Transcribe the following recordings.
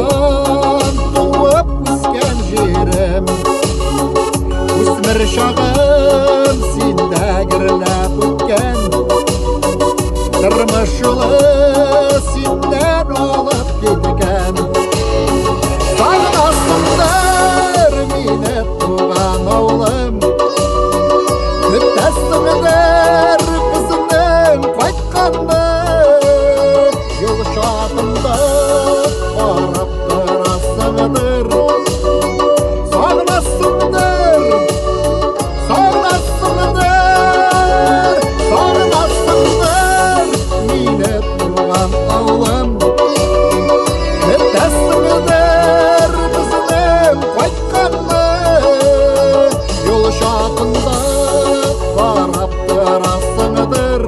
Алтайдан туып өскен жерім, өсмір шағым сенде кірлеп өткен, тұрмыш жолы сенден алып кеткен. Сағынасыңдар мені туған ауылым, күтесіңдер қызыңның қайтқанды, жол шатында қарап тұрасыңдар. Сағынасыңдар, сағынасыңдар, сағынасыңдар мені туған ауылым, күтесіңдер қызыңның қайтқанды, жол шатында қарап тұрасыңдар.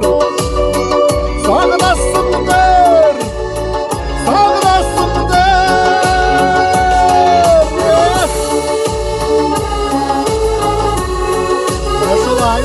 Сағынасыңдар, сағынасыңдар. Шулай